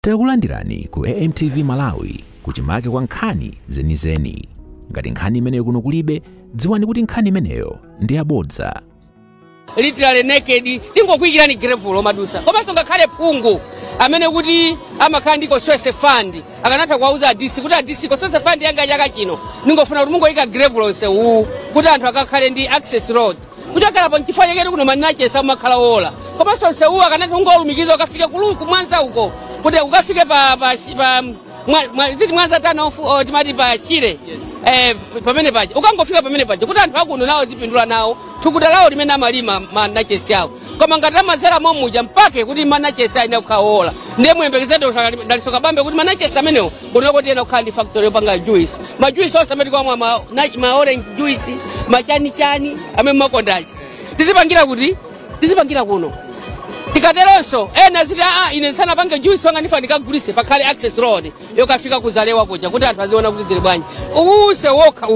Takulandirani ku AMTV Malawi kuchimake kwa nkhani zenizeni. Ngati nkhani imeneyo kuno kulibe, dziwani kuti nkhani imeneyo ndi yabodza. Literally naked tingokwikirani gravel madusa. Komanso ngakhale phungu amene kuti amakhala ndiko Source Fund akanatha kuwauza DC kuti DC ko Source Fund yanga chaka chino ningofuna kuti mungoyika gravel onse kuti anthu akakhale ndi access road. Kuchokera pa chifukwa chake kuno manachesa makhala wola. Komanso sewu akanatha kungolumikiza ukafika kumwanza uko kuti ukafike pa mwanza tano timati pa Shire pamene paja ukangofika pamene paja kuti anthu akuno nawo zipindula nawo thukuta lawo limene amalima manachesi yawo koma ngati amazera momuja mpake kuti manachesi ayina kukhawola ndiye muyembekezere dalisoka bambe kuti manachesi amenewo kuno kuti ena kukhala ndi factory yopanga juice majuice onse amene kwamwa ma orange juice machani amene makondaji tizipangira kuno tikateronso ena ziti ine sana pange juice wanga ndifa ndikagulise pakhale access road yokafika kuzalewa kuja kuti anthu aziona kuti zili bwanji uwuse wokha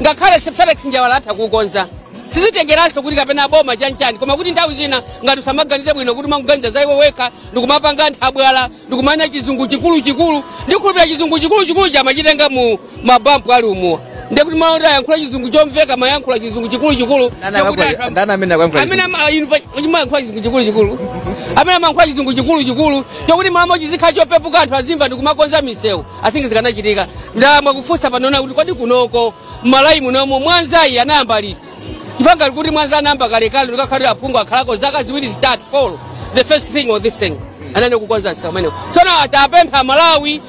ngakhale Felix Njawala atha kukonza sizitengeranso kuti kapena boma chanchani koma kuti nthawi zina ngati usamaganize bwino kuti manguganiza za iwe wekha ndikumapanga anthu abwala ndikumanya chizungu chikulu ndikhulupira chizungu chikulu chamachitenga mu mabampu ali umuwa ndiye kuti maonda yankhula chizungu chomveka mayankhula chizungu chikulu ndana amene akuyankhula chizungu amene mankhula chizungu chikulu chokuti malamo chizikhala chopepuka anthu azimva ndikumakonza misewu asingi zikanachitika ndamwa kufunsa panona kuti kodi kunoko Malawi munomo Mwanzayi anayamba liti chifanga kuti Mwanza anayamba kalekale ndikakhalira aphungu akhalako zaka ziwiri zitatu follow the first thing of this thing anane kukonza samene so na atapempha Malawi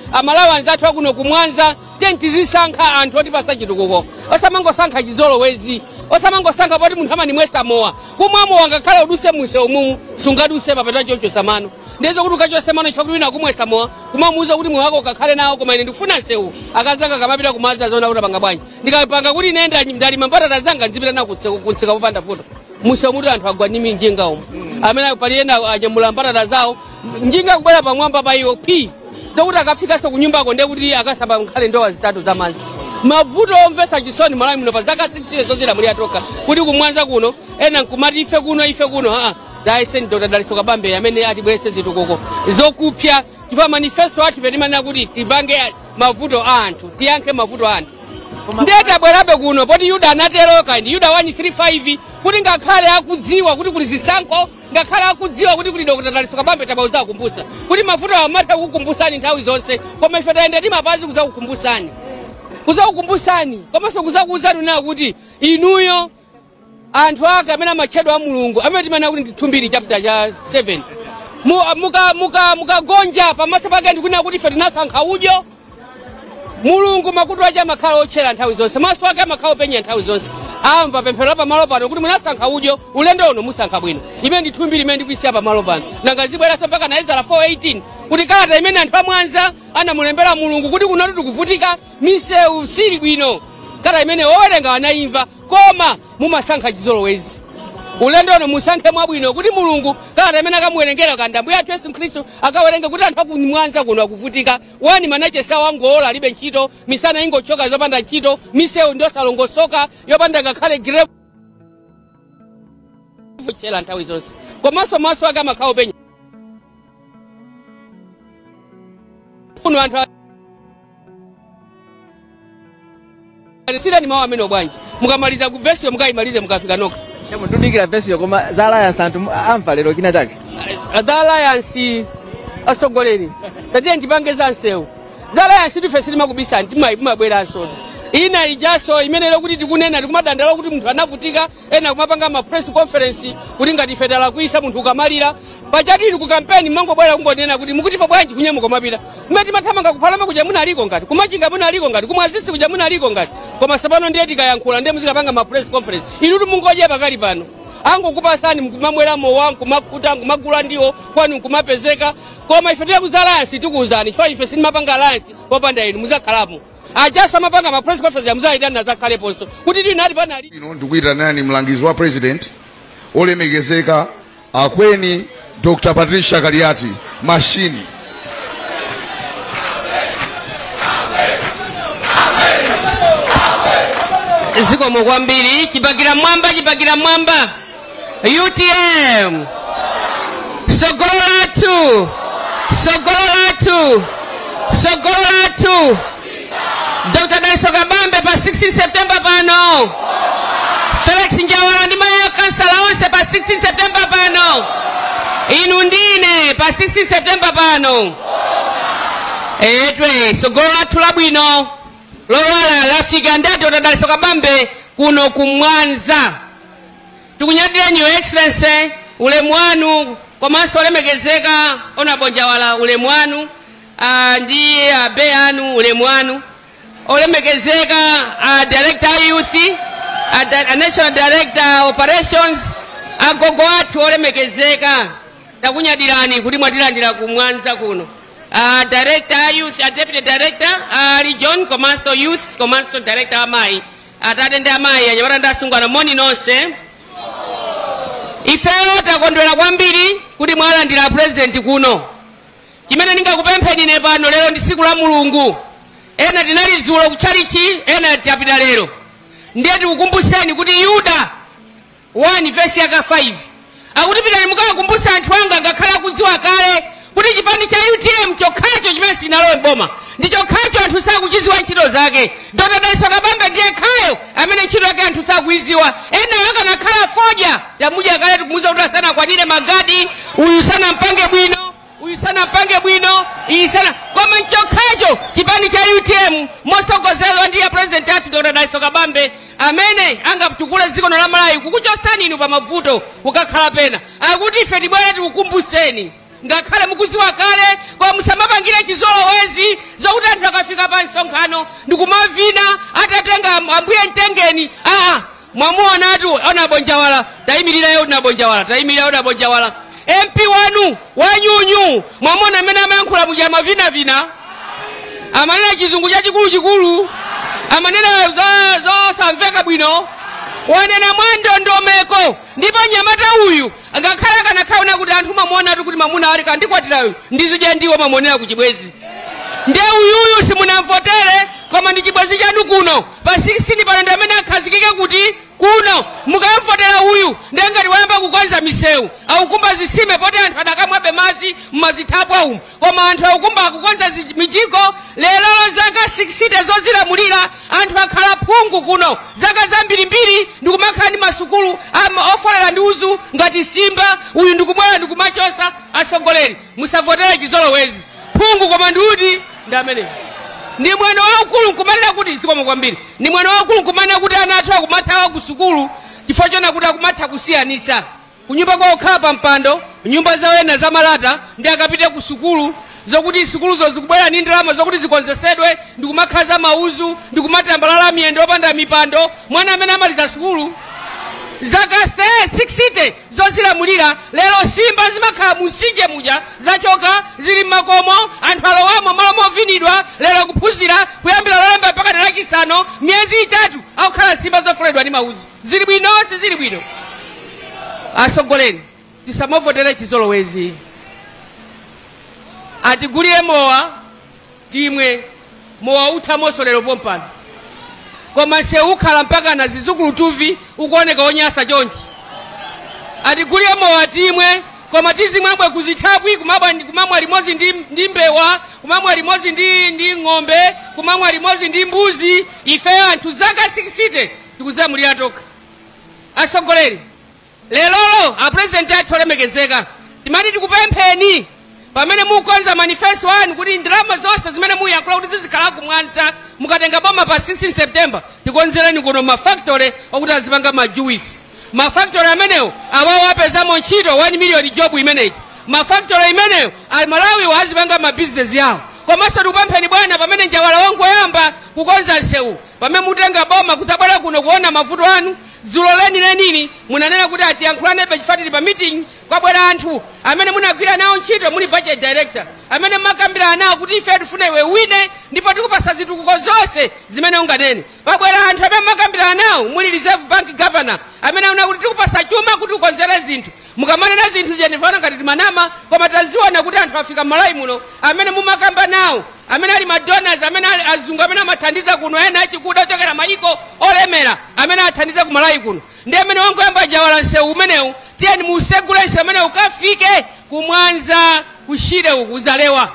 anzathu akuno kumwanza tizisankha anthu oti pasachitukuko osamangosankha chizolowezi osamangosankha poti munthu amani mwesa mowa kumwamo wangakhala uduse muse umu sungaduse papeta chocho samano ndizo kuti ukachose mano chifukwa wina kumwesa mowa kumamuuza kuti moyo wako ukakhale nawo koma ine ndikufuna nsewu akazanga kamapita kumaza zona kuti apanga bwanji ndikapanga kuti nenda ndalima mbatata zanga nzipita na kutsika popanda futo muse muti anthu agwa ndi njinga umu amene paliyena anyamula mbatata zawo njinga kubwera pamwamba pa iyo zokuti akafikaso kunyumbako ndiye kuti akasamba nkhale ndowa zitatu za madzi mavuto omvesa chisoni Malawi muno pa zaka 6 years zozira muli atoka kuti kumwanza kuno ena nkumati ife kuno daise Dr. Dalisoka Bambe amene atibwerese zitukuko zokupya chifukwa manifesto athu vetimana kuti tipange mavuto anthu tiyankhe mavuto anthu ndiye tabwerabe kuno poti Yuda anateroka ndi Yuda 135 kuti ngakhale akudziwa kuti kuli zisankho ngakhale akudziwa kuti kuli Dr. Dalisoka Bambe tabauza kukumbutsa kuti mavuto amatha kukumbusani nthawi zonse koma ife tayenda timapazi kuzakukumbusani komanso kuzakuwuzani nayo kuti inuyo anthu ake amene amachedwa a Mulungu amene timana kuti ndithumbiri chapter cha 7 mukagonja pamaso pake ndikunena kuti ife tinasankha udyo Mulungu makutu aja makhala otchera nthawi zonse maso ake amakhala openya nthawi zonse amva pemphero pamalo pano kuti munasankha udyo ulendo uno musankha bwino imene ndithumbiri imene ndikuisiya pamalo pano nanga zibweranso mpaka na Ezara 4:18 kuti kalata imene anthu amwanza anamulembera Mulungu kuti kunoti tikuvutika misewu sili bwino kalata imene owerenga anayimva koma mumasankha chizolowezi ulendo uno musankhe mwabwino kuti Mulungu kalata imene akamuwerengera kandambu yathu Yesu Khristu akawerenge kuti anthu akumwanza kuno akuvutika wani manachesa wangola alibe ntchito misana ingochoka zopanda ntchito misewu ndosalongosoka yopanda ngakhale grave chela nthawi zonse komanso maso ake amakhala openya kuno anthu sira ni mawu amene obwanji mukamaliza ku verse mukayimalize mukafika noka ndikira verse koma za alliance anthu amva lero kina chake za alliance asogoleri tatiye ndipange za nsewu za alliance tife silimakubisa timabweranso ina ijaso imene lokuti tikunena tikumadandala kuti munthu anavutika ena kumapanga ma press conference kuti ngati ife talakwisa munthu ukamalira pachati ku campaign mangobwera kungonena kuti mukuti pabwanji kunyemo komapita mmeti mathamanga kuphalama kuja munaliko ngati kumachinga munaliko ngati kumwazisi kuja munaliko ngati koma sapano ndiye tikayankhula ndiye muzikapanga ma press conference inutu mungoje pakali pano angokupasani mkumamwera mowa nkumakuta nkumagula ndiwo kwanu nkumapezeka koma ife tiye kuzalance tikuuzani chifukwa ife sinimapanga alliance popanda inu muzakhalapo ajasa mapanga ma press conference yamuzaitana zakhaleponso kuti tinali panali ndikuita nani mlangizi wa president olemekezeka akweni Dr. Patricia Kaliati mashini zikomo kwambiri chibagira mwamba UTM Sogolo latu Sogolatu Dr. Daliso Kabambe pa 16 September pano. Felix Njawala ndi mayo kansala onse pa 16 September pano. Inundine pa 16 September pano. Etwe Sogolatu labwino lowala lafika ndi Dr. Daliso Kabambe kuno kumwanza. Tukunyadira Your Excellency ulemu wanu komanso olemekezeka Honorable Njawala ulemu wanu ndi abe anu ulemu wanu olemekezeka Director Youth National Director Operations agogo athu olemekezeka takunyadirani kuti mwatilandira kumwanza kuno Director Youth Deputy Director Region komanso Youth komanso Director Amayi atate ndi amayi anyamata ndasungwana moni nonse. Ifeyo takondwera kwambiri kuti mwalandira president kuno. Chimene ndingakupempheni ne pano lero ndi siku la Mulungu. Ena tinali dzulo kuchalichi, ena tapita lero. Ndiye tikukumbuseni kuti Yuda 1 verse yaka 5. Akuti pitani mukakumbusa anthu anga ngakhala kudziwa kale kuti chipani cha UTM chokhacho chimene sinalowe boma. Ndi chokhacho anthu sakuchiziwa ntchito zake. Dr. Daliso Kabambe ndiye khayo amene ntchito yake anthu sakuiziwa. Ena akanakhala foja tamuja kale tikumuza kuti asana kwanire magadi, uyu sana mpange bwino, uyu sana mpange bwino, iyi sana. Koma chokhacho chipani cha UTM mosogozedwa ndiye president athu Dr. Daliso Kabambe amene angatukule dziko la Malawi kukuchotsani inu pa mavuto kukakhala pena. Akuti ife tibwere tikukumbuseni ngakhale mukuziwa kale kwa musamapangire chizolowezi zokuti anthu akafika pa nsonkhano ndikumavina atatenga ambuye mtengeni mwamuonatu Honorable Njawala tayimirira yo Honorable Njawala tayimirira Honorable Njawala MP wanu wanyunyu mwamuona amene amayankhula muja mavina amanena chizungu chachikulu amanena zosamveka bwino wanena mwandondomeko ndipo nyamata uyu ngakhala kanakhaona kuti anthu mamuona kuti mamuna ali kandikwatirayo ndizidya ndiwo mamuonera kuchibwezi. Ndiye uyuyu simunamvotere koma ndi chibwezi chanu kuno pa 16 pano ndi amene akhazikike kuti kuno mukamvotera uyu ndiye ngati wayamba kukonza misewu aukumba zisime poti anthu adakamwabe madzi mmazithapwa umu koma anthu aukumba akukonza mijiko lero zaka 60 zozilamulira anthu akhala phungu kuno zaka zambirimbiri ndikumakhala ndi masukulu ofolera ndi uzu ngati Simba uyu ndikumwera ndikumachosa asogoleri musavotere chizolowezi phungu koma ndiuti ndi amene ndi mwene waukulu nkumanena kuti zikomo kwambiri ndi mwene waukulu nkumanena kuti ana athu akumathawa ku sukulu chifukwa chona kuti akumatha kusiyanisa kunyumba kwa okhala pa mpando nyumba zawena za malata ndi akapite ku sukulu zokuti sukuluzo zikubwera ndi ndalama zokuti zikonzesedwe ndikumakhaza mauzu ndikumatambalala miyendo opanda mipando mwana amene amaliza sukulu zaka 60 zozilamulira lero Simba zimakhala musinje muja zachoka zili makomo anthu alowamo malo movinidwa lero kuphunzira kuyambira lolemba mpaka lachisanu myezi 3 akukhala Simba zofoledwa ndi mauzu zili bwino sizili bwino. Asogoleri tisamavotere chizolowezi atigulire mowa timwe mowa uthamonso lero pompano koma seukhala mpaka na zizukulu tuvi ukuoneka onyasa chonchi atigulire mowa timwe koma tizimwabwe kuzithapwi kumamwa limodzi ndi mbewa kumamwa limodzi ndi ng'ombe kumamwa limodzi ndi mbuzi ife anthu zaka 60 tikuzilamulira toka. Asogoleri lelolo apresident athu olemekezeka timati tikupempheni pamene mukonza manifesto anu kuti ndalama zonse zimene muyankhula kuti zizikhala kumwanza mukatenga boma pa 16 September tikonzereni kuno mafactory okuti azipanga majuice mafactory amenewo awawo apezamo ntchito 1 million job imeneyi mafactory imeneyo Malawi wazipanga mabusiness yawo komanso tikupempheni bwana pamene Njawala wangu yamba kukonza nsewu pamene mutenga boma kuzabwera kuno kuona mavuto anu dzulo lenini munanena kuti atiyankhulane pachifatiri pa meeting kwabwera anthu amene munagwira nawo ntchito muli budget director amene makambira nawo kuti ife tifune iwe wine ndipo tikupasa zitukuko zonse zimene unganene pabwera anthu amene makambira nawo muli reserve bank governor amene una kuti tikupasa chuma kuti ukonzere zinthu mukamanena zinthu jenifana ngati timanama koma taziona kuti anthu afika Malawi muno amene mumakamba nawo amene ali madonors amene azungu amene amathandiza kuno ena achikuda ochokera mayiko olemera amene athandiza ku Malawi kuno ndi amene wangoyamba Njawala nsewu umenewu tiyeni musegule nsewu amene ukafike kumwanza kushire ukuzalewa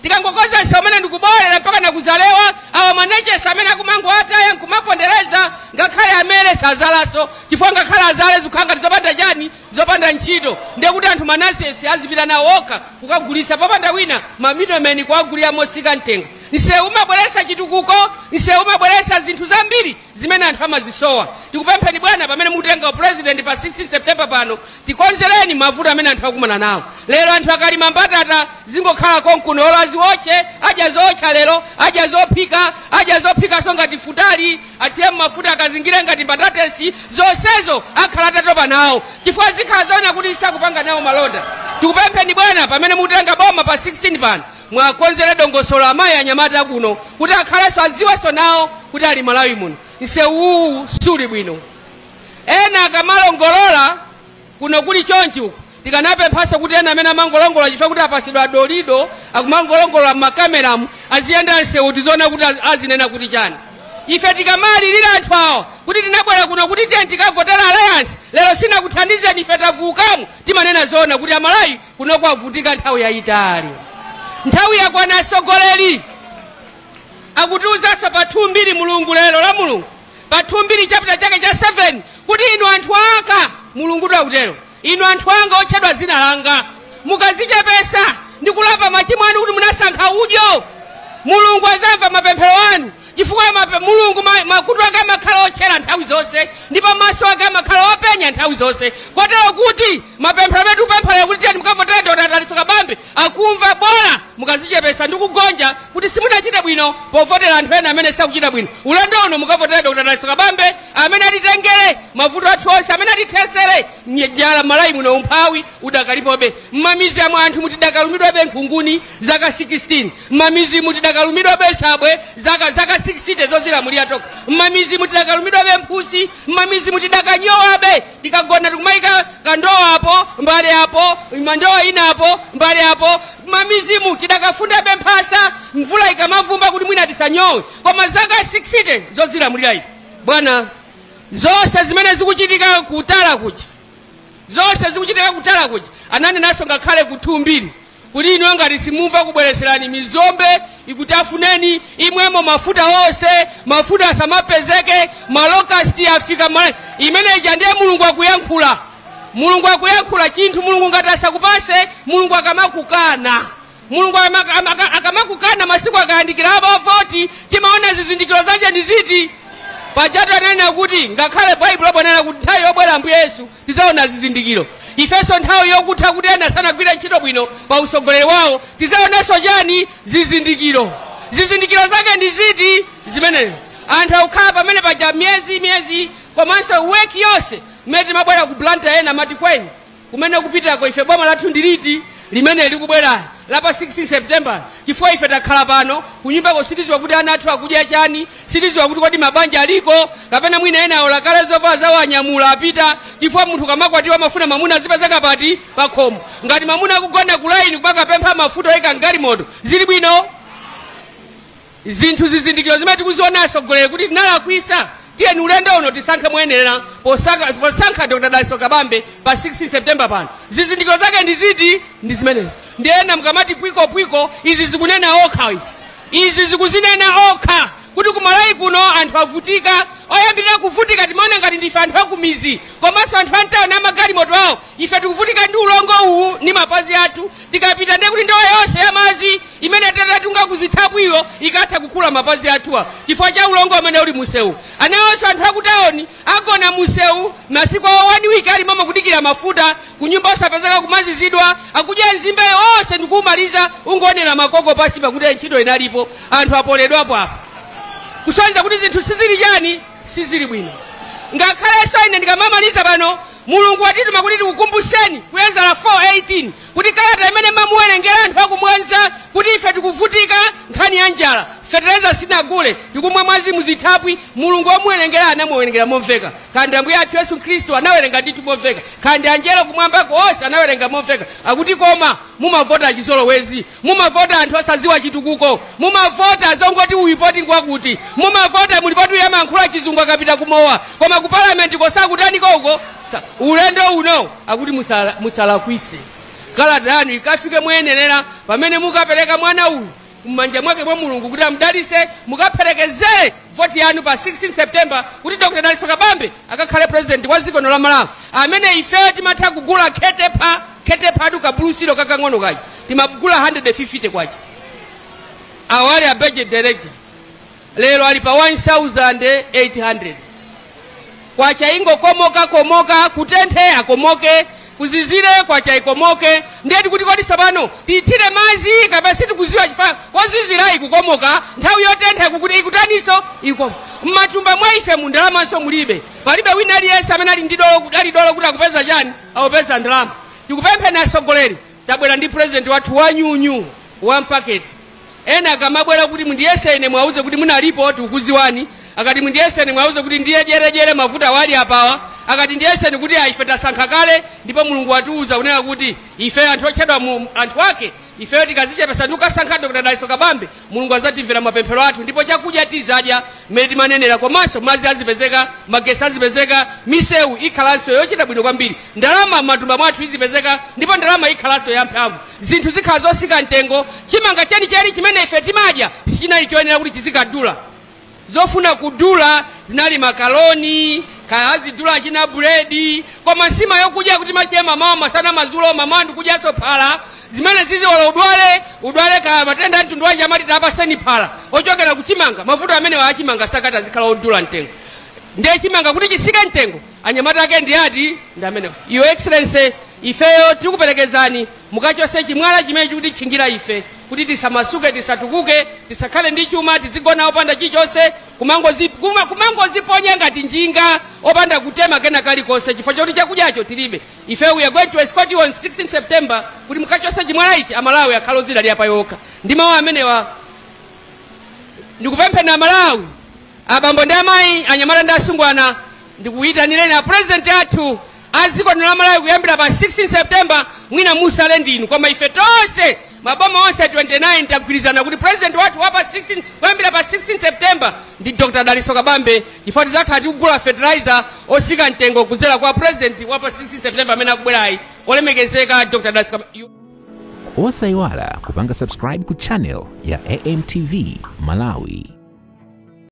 tikangokoza somene ndikubolera mpaka nakuzalewa awa managers amene akumango ataya nkumapondereza ngakhale amene sazalaso chifukwa ngakhale azale zikhanga zopanda chani zopanda ntchito ndiye kuti anthu manasesi azipita nawo okha kukagulisa popanda wina mamiddlemen kuwagulira mosika mtengo nsewu umabweresa chitukuko nsewu umabweresa zinthu zambiri zimene anthu amazisowa tikupempheni bwana pamene mukutenga president pa 16 September pano tikonzereni mavuto amene anthu akumana nawo lero anthu akalima mbatata zingokhala konkuno olaziwoche aja zocha lero aja zophika so ngati futali atire mafuta akazingire ngati mbatatesi zonsezo akhala atatopa nawo chifukwa zikhala zoona kuti isakupanga nawo malonda tikupempheni bwana pamene mukutenga boma pa 16 pano mwakonzere dongosolo amayi anyamata kuno kuti akhalenso adziwenso nawo kuti ali Malawi muno nsewu suli bwino ena akamalongolola kuno kuli chonchi uko tikanapemphaso kuti ena amene amangolongola chifukwa kuti apasidwa dolido akumangolongola m'makameramu aziyenda nsewu tizoona kuti azinena kuti chani ife tikamalirira anthu awo kuti tinabwera kuno kuti tiye tikavotera alliance lero sinakuthandizeni ife tavukamu timanena zoona kuti amalawi kuno kwavutika nthawi yayitali nthawi yakwana asogoleri akutiuzanso pa 2 mulungu lero la mulungu pa 2 chapter chake cha 7 kuti inu anthu aka mulungu akutero inu anthu anga otchedwa dzina langa mukazichepesa ndi kulapa machimo anu kuti munasankha udyo mulungu azamva mapemphero anu chifukwa mulungu makutu ake amakhala otchera nthawi zonse ndipo maso ake amakhala openya nthawi zonse kotero kuti mapemphero amene tikupemphera kuti tiyeni mukavotera Dr. Daliso Kabambe akumva bora mukazichepesa ndi kugonja kuti simunachita bwino povotera anthu ena amene sakuchita bwino ulendo uno mukavotera Dr. Daliso Kabambe amene atitengere mavuto athu onse amene atithetsere njala Malawi muno umphawi udakalipobe mmamizi amwe anthu mutidakalumidwabe nkhunguni zaka 16 mmamizi mutidakalumidwabe sabwe zaka 60 zozilamulira toka mmamizi mutidakalumidwabe mphusi mmamizi mutidakanyowabe tikagona tikumayika kandowa apo mbale apo mandowa ina apo mbale apo mmamizi tidakafundabe mphasa mvula ikamavumba kuti mwina tisanyowe koma zaka 60 zozilamulira ife bwana zonse zimene zikuchitika kutala kuja zonse zikuchitika kutala kuja anani naso ngakhale kutumbiri kuti inu ngati simumva kubwereserani mizombe ikutafuneni imwemo mafuta onse mafuta asamapezeke malokasti afika imene ija ndiye mulungu akuyankhula chinthu mulungu ngati asakupase mulungu akamakukana mulungu akamakukana masiku akayandikira abavoti timaona zizindikiro zake ndi ziti pajatu anena kuti ngakhale baibulo bonena kuti nthawi yobwera Ambuye Yesu tizaona zizindikiro ifeso nthawi yokutha kuti ena sanagwire ntchito bwino pa usogoleri wawo tizaonenso chani zizindikiro zake ndi ziti zimenezo anthu akukhala pamene paja miyezi komanso weki yonse mmene timabwera ku blanta ena mati kweni kumene kupitako ife boma lathu ndiliti limene likubwera lapa 16 September chifukwa ife takhala pano kunyumbako sitiziwa kuti ana athu akudya chani sitiziwa kuti kodi mabanja aliko kapena mwina ena olakale zovala zawo anyamula apita chifukwa munthu kamakwatiwa mafuna mamuna azipezeka pati pakhomo ngati mamuna akugona ku line kumakapempha mafuta oyika mgalimoto zili bwino zinthu zizindikiro zimene tikuzionanso golere kuti tinalakwisa tiyeni ulendo uno tisankhe moyenera posankha Dr. Daliso Kabambe pa 16 September pano zizindikiro zake ndi ziti ndi zimenezi ndiyena mkamati pwiko izi zikunena okha izi zikuzinena okha kuti kumalawi kuno anthu avutika oyambirira kuvutika timaona ngati ndife anthu akumizi komanso anthu antawo na magalimoto awo ife tikuvutika ndi ulongo uwu ni mapazi athu tikapita ndi kuti ndowa yonse ya madzi imene tatatunga kuzithabwiwo ikatha kukula mapazi athuwa chifukwa cha ulongo umene uli musewu anawonso anthu akutawoni agona musewu masiku awo 1 week alimama kudikira mafuta kunyumba osapezeka kumazizidwa akudya nzimbe onse ndikuumaliza ungonera makoko pasi pakuti ntchito inalipo anthu apoledwapo apa kusonyeza kuti zinthu sizili chani sizili bwino ngakhalenso ine ndikamamaliza pano mulungu watituma kuti tikukumbuseni kuyeza la 4:18 kuti kalata imene mamuwerengera anthu akumwenza kuti ife tikuvutika nkhani ya njala fetereza sinagule tikumwe mwazi muzithapwi mulungu wamuwerengera anamuwerengera momveka kandi Ambuye athu Yesu Khristu anawerenga ndithu momveka kandi angelo kumwambako onse anawerenga momveka akuti koma mumavota chizolowezi mumavota anthu osadziwa chitukuko mumavota azongoti uyipoti ngwakuti mumavota mulipoti yamankhula chizungu akapita kumowa koma ku parliament kosakutani koko ulendo uno akuti musalakwise kalata yanu ikafike mwenenera pamene mukapereka mwana uyu mmanja mwake mwa Mulungu kuti amudalitse mukaperekezere voti yanu pa 16 September kuti Dr. Daliso Kabambe akakhale president wa dziko la Malawi amene ife timatha kugula ketepa adu kabulusiro kakang'ono kaji timagula 150 kwacha awali a budget director lero ali pa 1800 kwacha ingo komoka kutenthe akomoke kuzizire kwacha ikomoke ndeti kuti kodi sabano titire mazi kapesi tikuziwa chifa kozizira ikukomoka nthawi yotentha kuti ikutaniso ikomo mmatumba mwa ife mu ndalama so mulibe palibe wina aliyense amene ali ndi dolo kuti akupeza chani akupeza ndalama tikupempha na sogoleri tabwera ndi president wathu wa nyunyu wa mpaketi ena akamabwera kuti mundiyese ine mwauze kuti munalipo tikukuziwani akati mundiyese ine mwauze kuti ndiye jerejere mafuta wali apawa akati ndiyese ni kuti ife tasankha kale ndipo Mulungu watiuza unena kuti ife anthu ochedwa anthu ake ife tikazichepesa tukasankha Dr. Daliso Kabambe Mulungu azatimvera mapemphero athu ndipo chakudya tizadya mmene manenera komanso mazi azipezeka magesi azipezeka misewu ikhalanso yochita bwino kwambiri ndalama matumba mwathu izipezeka ndipo ndalama ikhalanso yamphamvu zinthu zikhala zosika mtengo chimanga chenicheni chimene ife timadya sichinali choyenera kuti chizikadula zofuna kudula zinali makaloni kazidula china buledi koma nsima yokudya kuti machema mama masana mazulo mamandu kudyaso phala zimene zizi wala udwale ka matenda mtundu wanje amati tapaseni phala ochokera kuchimanga mafuta amene waachimanga sakata zikhala odula mtengo ndiye chimanga kuti chisike mtengo anyamata ake ndi ati ndi amene Your Excellency ifeyo tikuperekezani mukachose chimwala chimene chikuti chingira ife kuti tisamasuke tisatukuke tisakhale ndi chuma tizigona opanda chichonse kumangoziponya ngati njinga opanda kutema kena kalikonse chifukwa choti chakudyacho tilibe ife we are going to escort you on 16 September kuti mukachose chimwala ichi amalawi akhalo zidali apa yokha ndi mawu amenewa ndikupempha na Malawi abambo ndi amayi anyamata ndi asungwana ndikuyitanireni a president athu aziko la Malawi kuyambira pa 16 September mwina musale ndinu koma ife tonse maboma onse 29 tagwirizana kuti president wathu wapa 16 kuyambira pa 16 September ndi Dr. Daliso Kabambe chifukwa zakhala tikugula fertilizer osika mtengo kudzera kwa president wapa 16 September amene akubwerayi olemekezeka Dr. Daliso Kabambe. Osayiwala kupanga subscribe ku channel ya AMTV Malawi.